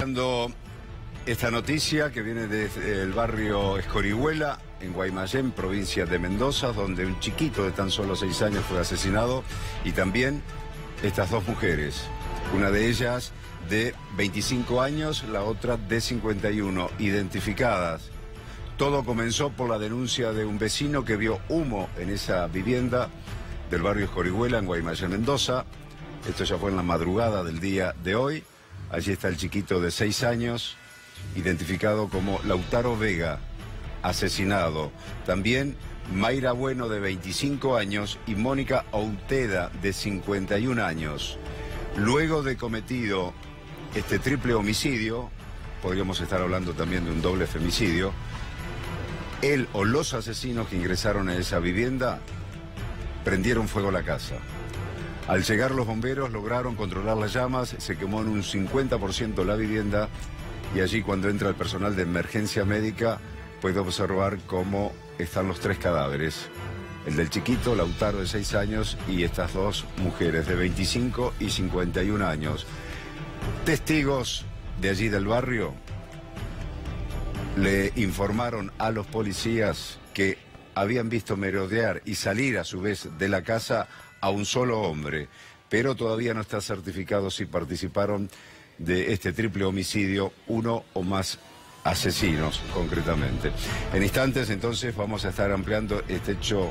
Dando esta noticia que viene desde el barrio Escorihuela, en Guaymallén, provincia de Mendoza, donde un chiquito de tan solo 6 años fue asesinado, y también estas dos mujeres, una de ellas de 25 años, la otra de 51, identificadas. Todo comenzó por la denuncia de un vecino que vio humo en esa vivienda del barrio Escorihuela, en Guaymallén, Mendoza. Esto ya fue en la madrugada del día de hoy. Allí está el chiquito de 6 años, identificado como Lautaro Vega, asesinado. También Mayra Bueno, de 25 años, y Mónica Outeda, de 51 años. Luego de cometido este triple homicidio, podríamos estar hablando también de un doble femicidio, él o los asesinos que ingresaron a esa vivienda prendieron fuego a la casa. Al llegar los bomberos lograron controlar las llamas, se quemó en un 50% la vivienda, y allí cuando entra el personal de emergencia médica puede observar cómo están los 3 cadáveres. El del chiquito, Lautaro, de 6 años, y estas dos mujeres de 25 y 51 años. Testigos de allí del barrio le informaron a los policías que habían visto merodear y salir a su vez de la casa a un solo hombre, pero todavía no está certificado si participaron de este triple homicidio uno o más asesinos, concretamente. En instantes, entonces, vamos a estar ampliando este hecho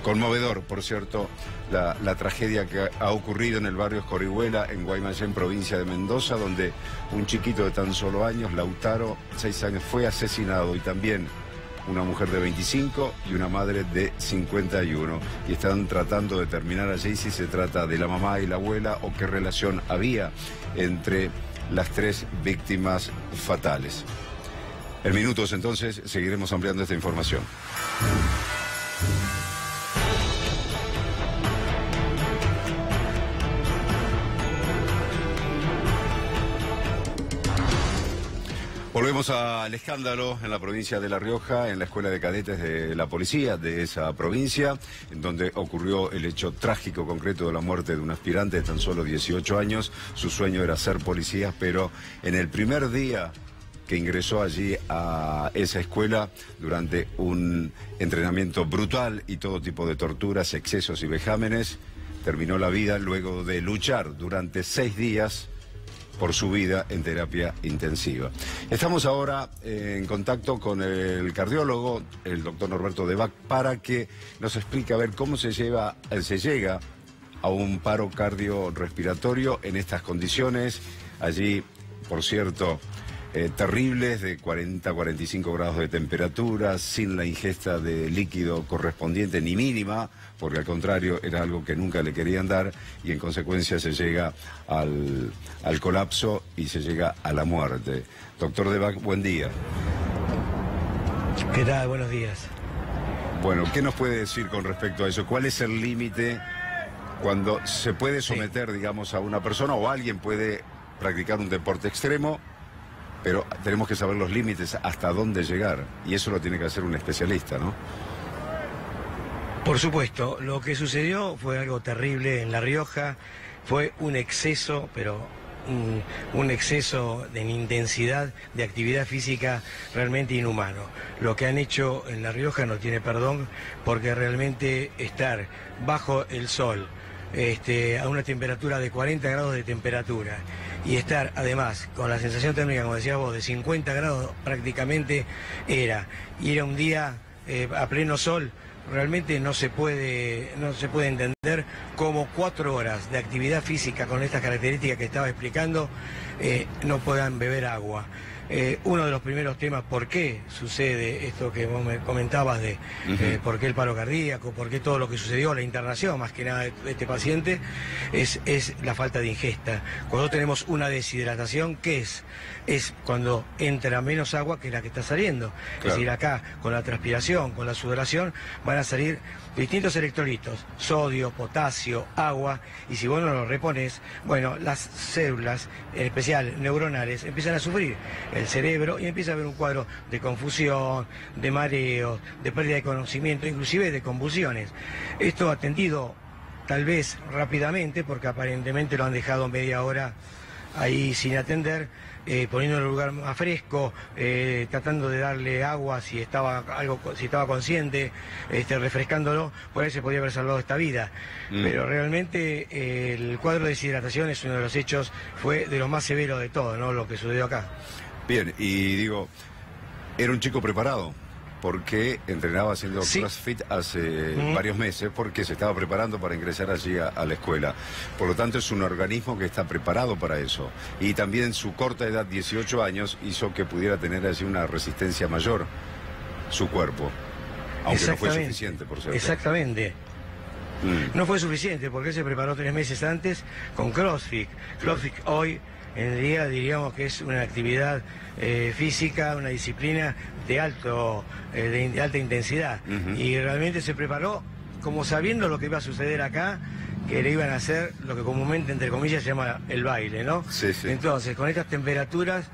conmovedor, por cierto, la tragedia que ha ocurrido en el barrio Escorihuela, en Guaymallén, provincia de Mendoza, donde un chiquito de tan solo años, Lautaro, 6 años, fue asesinado, y también una mujer de 25 y una madre de 51. Y están tratando de determinar allí si se trata de la mamá y la abuela o qué relación había entre las 3 víctimas fatales. En minutos, entonces, seguiremos ampliando esta información. Volvemos al escándalo en la provincia de La Rioja, en la escuela de cadetes de la policía de esa provincia, en donde ocurrió el hecho trágico concreto de la muerte de un aspirante de tan solo 18 años. Su sueño era ser policía, pero en el primer día que ingresó allí a esa escuela, durante un entrenamiento brutal y todo tipo de torturas, excesos y vejámenes, terminó la vida luego de luchar durante 6 días por su vida en terapia intensiva. Estamos ahora en contacto con el cardiólogo, el doctor Norberto Debac, para que nos explique a ver cómo se llega a un paro cardiorrespiratorio en estas condiciones. Allí, por cierto, terribles, de 40 a 45 grados de temperatura, sin la ingesta de líquido correspondiente ni mínima, porque al contrario era algo que nunca le querían dar, y en consecuencia se llega al colapso y se llega a la muerte. Doctor Debac, buen día. ¿Qué tal? Buenos días. Bueno, ¿qué nos puede decir con respecto a eso? ¿Cuál es el límite cuando se puede someter, digamos, a una persona, o alguien puede practicar un deporte extremo, pero tenemos que saber los límites, hasta dónde llegar, y eso lo tiene que hacer un especialista, ¿no? Por supuesto, lo que sucedió fue algo terrible en La Rioja, fue un exceso, pero un exceso en intensidad de actividad física realmente inhumano. Lo que han hecho en La Rioja no tiene perdón, porque realmente estar bajo el sol, a una temperatura de 40 grados de temperatura, y estar además con la sensación térmica, como decías vos, de 50 grados prácticamente, y era un día a pleno sol. Realmente no se puede entender cómo 4 horas de actividad física con estas características que estaba explicando no puedan beber agua. Uno de los primeros temas, ¿por qué sucede esto que vos me comentabas de por qué el paro cardíaco, por qué todo lo que sucedió, la internación más que nada de este paciente, es la falta de ingesta? Cuando tenemos una deshidratación, ¿qué es? Es cuando entra menos agua que la que está saliendo. Claro. Es decir, acá con la transpiración, con la sudoración, van a salir distintos electrolitos, sodio, potasio, agua, y si vos no lo repones, bueno, las células, en especial neuronales, empiezan a sufrir el cerebro, y empieza a haber un cuadro de confusión, de mareos, de pérdida de conocimiento, inclusive de convulsiones. Esto atendido tal vez rápidamente, porque aparentemente lo han dejado media hora ahí sin atender, poniéndolo en un lugar más fresco, tratando de darle agua si estaba consciente, refrescándolo, por ahí se podía haber salvado esta vida. Pero realmente el cuadro de deshidratación es uno de los hechos, fue de los más severos de todo, ¿no? Lo que sucedió acá. Bien, y digo, era un chico preparado, porque entrenaba haciendo CrossFit hace varios meses, porque se estaba preparando para ingresar allí a la escuela. Por lo tanto, es un organismo que está preparado para eso. Y también su corta edad, 18 años, hizo que pudiera tener allí una resistencia mayor, su cuerpo. Aunque no fue suficiente, por cierto. Exactamente. No fue suficiente, porque él se preparó 3 meses antes con CrossFit. CrossFit hoy en día diríamos que es una actividad física, una disciplina de alta intensidad. Y realmente se preparó como sabiendo lo que iba a suceder acá, que le iban a hacer lo que comúnmente, entre comillas, se llama el baile, ¿no? Sí, sí. Entonces, con estas temperaturas,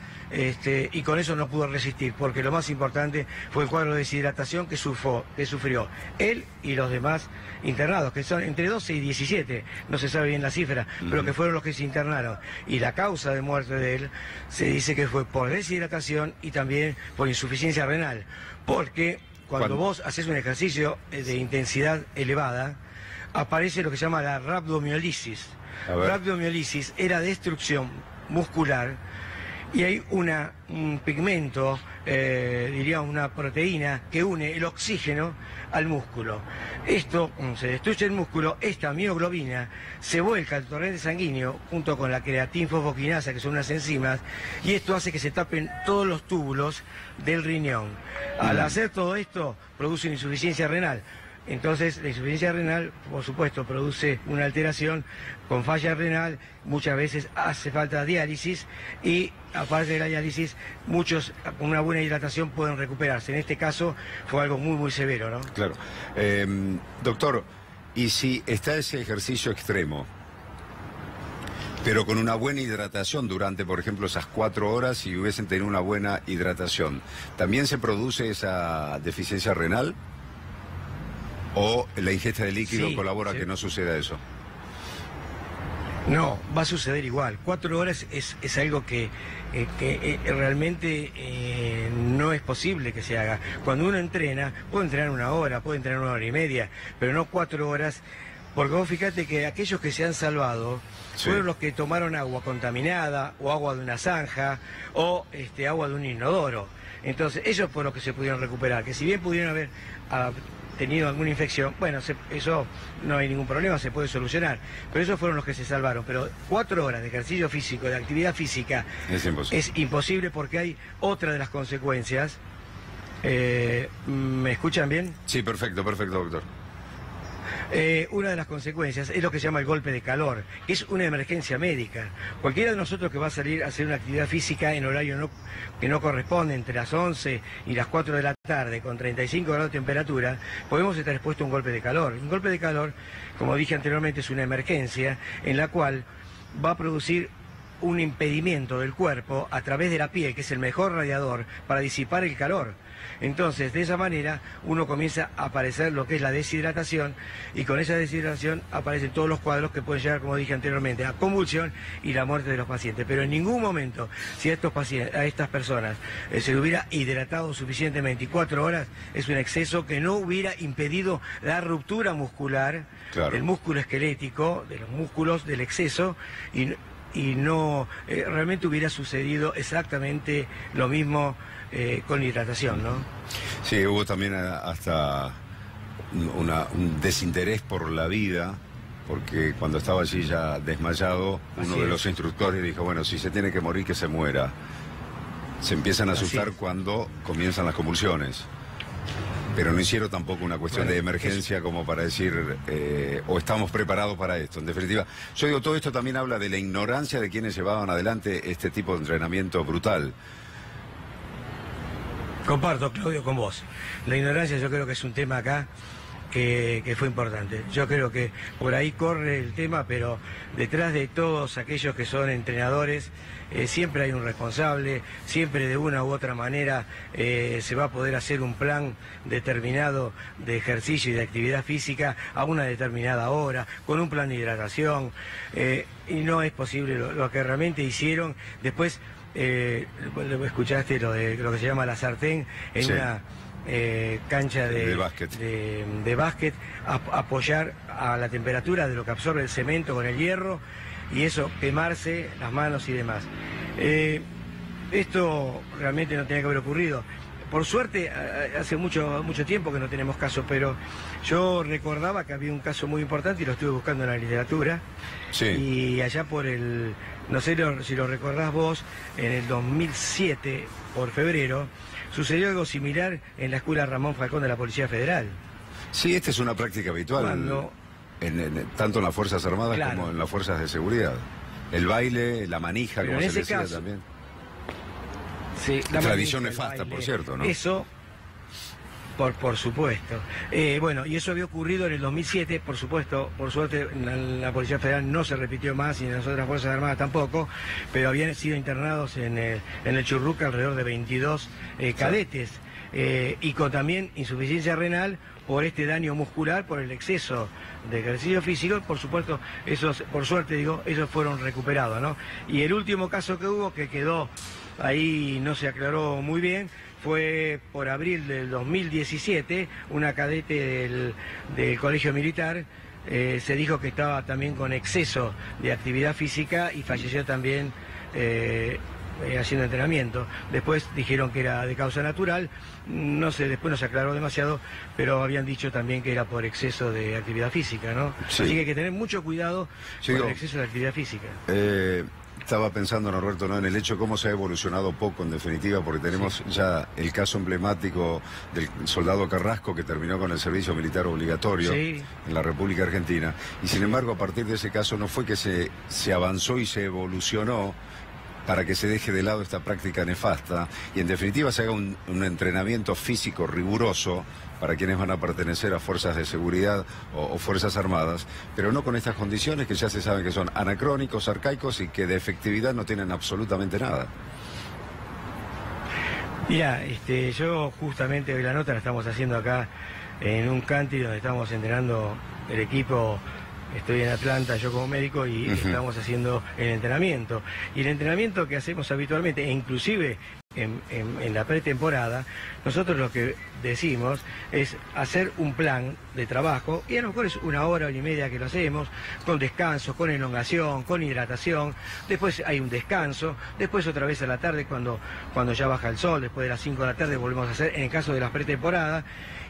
y con eso no pudo resistir, porque lo más importante fue el cuadro de deshidratación que sufrió él y los demás internados, que son entre 12 y 17, no se sabe bien la cifra, pero que fueron los que se internaron. Y la causa de muerte de él se dice que fue por deshidratación y también por insuficiencia renal, porque cuando vos haces un ejercicio de intensidad elevada, aparece lo que se llama la rhabdomiolisis. Rhabdomiolisis era destrucción muscular y hay un pigmento, diríamos una proteína, que une el oxígeno al músculo. Esto, cuando se destruye el músculo, esta mioglobina se vuelca al torrente sanguíneo junto con la creatinfosfoquinasa, que son unas enzimas, y esto hace que se tapen todos los túbulos del riñón. Al hacer todo esto, produce una insuficiencia renal. Entonces, la insuficiencia renal, por supuesto, produce una alteración con falla renal, muchas veces hace falta diálisis y, aparte de la diálisis, muchos con una buena hidratación pueden recuperarse. En este caso fue algo muy, muy severo, ¿no? Claro. Doctor, ¿y si está ese ejercicio extremo, pero con una buena hidratación durante, por ejemplo, esas 4 horas y hubiesen tenido una buena hidratación, también se produce esa deficiencia renal? ¿O la ingesta de líquido colabora a que no suceda eso? No, va a suceder igual. 4 horas es algo que realmente no es posible que se haga. Cuando uno entrena, puede entrenar 1 hora, puede entrenar 1 hora y media, pero no 4 horas, porque vos fíjate que aquellos que se han salvado fueron los que tomaron agua contaminada, o agua de una zanja, o agua de un inodoro. Entonces, ellos fueron los que se pudieron recuperar, que si bien pudieron haber tenido alguna infección, bueno, eso no hay ningún problema, se puede solucionar, pero esos fueron los que se salvaron. Pero 4 horas de ejercicio físico, de actividad física, es imposible porque hay otra de las consecuencias. ¿Me escuchan bien? Sí, perfecto, doctor. Una de las consecuencias es lo que se llama el golpe de calor, que es una emergencia médica. Cualquiera de nosotros que va a salir a hacer una actividad física en horario que no corresponde, entre las 11 y las 4 de la tarde, con 35 grados de temperatura, podemos estar expuestos a un golpe de calor. Un golpe de calor, como dije anteriormente, es una emergencia en la cual va a producir un impedimento del cuerpo a través de la piel, que es el mejor radiador para disipar el calor. Entonces, de esa manera, uno comienza a aparecer lo que es la deshidratación, y con esa deshidratación aparecen todos los cuadros que pueden llegar, como dije anteriormente, a convulsión y la muerte de los pacientes. Pero en ningún momento, si a estas personas se hubiera hidratado suficientemente, y 4 horas es un exceso que no hubiera impedido la ruptura muscular, del músculo esquelético, de los músculos, del exceso, y no realmente hubiera sucedido exactamente lo mismo con hidratación, ¿no? Sí, hubo también hasta un desinterés por la vida, porque cuando estaba allí ya desmayado, uno de los instructores dijo, bueno, si se tiene que morir, que se muera. Se empiezan a asustar cuando comienzan las convulsiones. Pero no hicieron tampoco una cuestión de emergencia como para decir, o estamos preparados para esto. En definitiva, yo digo, todo esto también habla de la ignorancia de quienes llevaban adelante este tipo de entrenamiento brutal. Comparto, Claudio, con vos. La ignorancia yo creo que es un tema acá que fue importante. Yo creo que por ahí corre el tema, pero detrás de todos aquellos que son entrenadores, siempre hay un responsable, siempre de una u otra manera se va a poder hacer un plan determinado de ejercicio y de actividad física a una determinada hora, con un plan de hidratación, y no es posible lo que realmente hicieron. Después, escuchaste lo que se llama la sartén en una cancha de básquet, apoyar a la temperatura de lo que absorbe el cemento con el hierro, y eso, quemarse las manos y demás. Esto realmente no tenía que haber ocurrido. Por suerte, hace mucho tiempo que no tenemos casos, pero yo recordaba que había un caso muy importante y lo estuve buscando en la literatura. Sí. Y allá por no sé si lo recordás vos, en el 2007, por febrero, sucedió algo similar en la Escuela Ramón Falcón de la Policía Federal. Sí, esta es una práctica habitual, tanto en las Fuerzas Armadas, claro, como en las Fuerzas de Seguridad. El baile, la manija, pero como se decía caso, también. Sí, la tradición nefasta, por cierto, ¿no? Eso, por supuesto. Bueno, y eso había ocurrido en el 2007, por supuesto, por suerte en la Policía Federal no se repitió más y en las otras Fuerzas Armadas tampoco, pero habían sido internados en el Churruca alrededor de 22 cadetes, y con también insuficiencia renal por este daño muscular, por el exceso de ejercicio físico. Por supuesto, por suerte esos fueron recuperados, ¿no? Y el último caso que hubo, que quedó ahí, no se aclaró muy bien, fue por abril del 2017, una cadete del Colegio Militar, se dijo que estaba también con exceso de actividad física y falleció también haciendo entrenamiento. Después dijeron que era de causa natural, no sé, después no se aclaró demasiado, pero habían dicho también que era por exceso de actividad física, ¿no? Sí. Así que hay que tener mucho cuidado con el exceso de actividad física. Estaba pensando, Norberto, ¿no?, en el hecho cómo se ha evolucionado poco, en definitiva, porque tenemos ya el caso emblemático del soldado Carrasco, que terminó con el servicio militar obligatorio en la República Argentina, y sin embargo, a partir de ese caso no fue que se avanzó y se evolucionó para que se deje de lado esta práctica nefasta y en definitiva se haga un entrenamiento físico riguroso para quienes van a pertenecer a fuerzas de seguridad o fuerzas armadas, pero no con estas condiciones que ya se saben que son anacrónicos, arcaicos y que de efectividad no tienen absolutamente nada. Mira, yo justamente hoy la nota la estamos haciendo acá en un country donde estamos entrenando el equipo. Estoy en Atlanta, yo como médico, y estamos haciendo el entrenamiento. Y el entrenamiento que hacemos habitualmente, e inclusive en la pretemporada, nosotros lo que decimos es hacer un plan de trabajo, y a lo mejor es 1 hora y media que lo hacemos, con descanso, con elongación, con hidratación. Después hay un descanso, después otra vez a la tarde cuando ya baja el sol, después de las 5 de la tarde volvemos a hacer en el caso de las pretemporadas.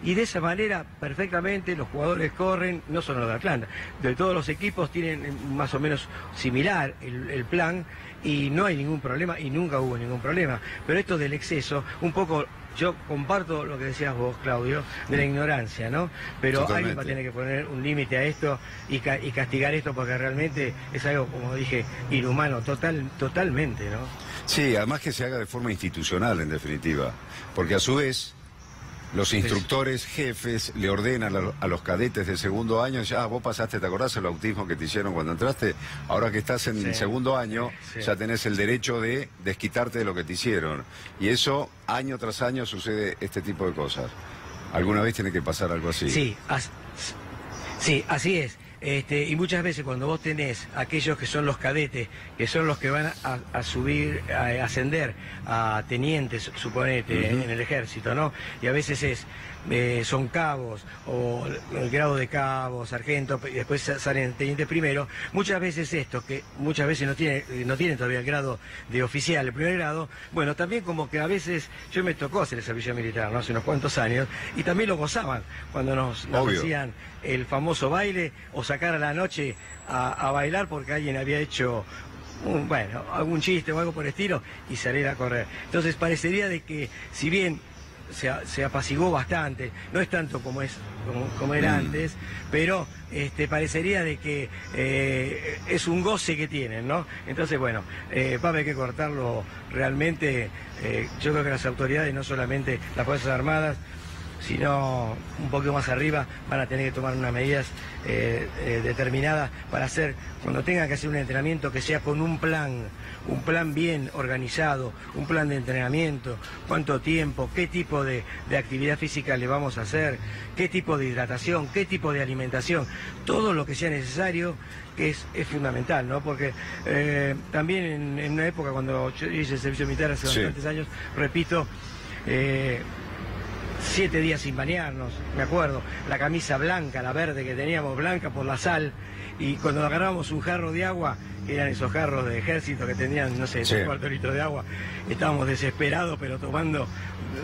Y de esa manera, perfectamente, los jugadores corren, no solo los de Atlanta, de todos los equipos tienen más o menos similar el plan, y no hay ningún problema, y nunca hubo ningún problema. Pero esto del exceso, un poco, yo comparto lo que decías vos, Claudio, de la ignorancia, ¿no? Pero totalmente. Alguien va a tener que poner un límite a esto y castigar esto, porque realmente es algo, como dije, inhumano, totalmente, ¿no? Sí, además que se haga de forma institucional, en definitiva, porque a su vez los instructores jefes le ordenan a los cadetes de segundo año, ya vos pasaste, ¿te acordás el bautismo que te hicieron cuando entraste? Ahora que estás en segundo año, ya tenés el derecho de desquitarte de lo que te hicieron. Y eso, año tras año, sucede este tipo de cosas. ¿Alguna vez tiene que pasar algo así? Sí, así es. Y muchas veces cuando vos tenés aquellos que son los cadetes, que son los que van a subir, a ascender a tenientes, suponete, en el ejército, ¿no? Y a veces son cabos, o el grado de cabo, sargento, y después salen tenientes primero. Muchas veces que muchas veces no tienen todavía el grado de oficial, el primer grado. Bueno, también como que a veces, yo me tocó hacer el servicio militar, ¿no?, hace unos cuantos años, y también lo gozaban cuando nos hacían el famoso baile, o sacar a la noche a bailar porque alguien había hecho algún chiste o algo por el estilo, y salir a correr. Entonces parecería de que, si bien se apaciguó bastante, no es tanto como era antes, pero parecería de que es un goce que tienen, ¿no? Entonces, bueno, va a haber que cortarlo realmente. Yo creo que las autoridades, no solamente las Fuerzas Armadas, sino un poquito más arriba, van a tener que tomar unas medidas determinadas para hacer, cuando tengan que hacer un entrenamiento, que sea con un plan bien organizado, un plan de entrenamiento, cuánto tiempo, qué tipo de actividad física le vamos a hacer, qué tipo de hidratación, qué tipo de alimentación, todo lo que sea necesario, que es fundamental, ¿no? Porque también en una época, cuando yo hice el servicio militar hace bastantes años, repito, 7 días sin bañarnos, me acuerdo, la camisa blanca, la verde que teníamos blanca por la sal, y cuando agarrábamos un jarro de agua, que eran esos jarros de ejército que tenían, no sé, 3/4 litros de agua, estábamos desesperados, pero tomando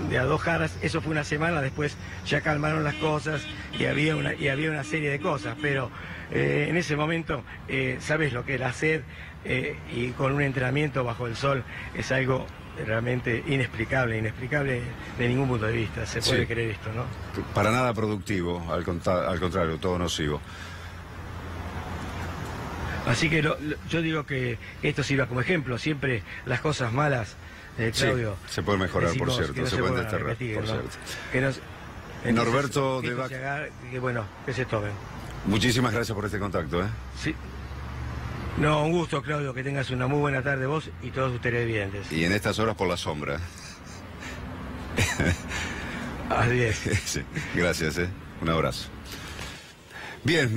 de a 2 jarras. Eso fue una semana, después ya calmaron las cosas y había una serie de cosas, pero en ese momento sabes lo que es la sed, y con un entrenamiento bajo el sol es algo realmente inexplicable de ningún punto de vista. Se puede creer esto, ¿no? Para nada productivo, al contrario, todo nocivo. Así que yo digo que esto sirva como ejemplo. Siempre las cosas malas, Claudio, se puede mejorar, por cierto, se pueden desterrar, repetir, por ¿no? cierto. Norberto de Vaca, que se tomen. Muchísimas gracias por este contacto, ¿eh? Sí. No, un gusto, Claudio, que tengas una muy buena tarde vos y todos tus televidentes. Y en estas horas por la sombra. Así es. Sí, gracias, un abrazo. Bien.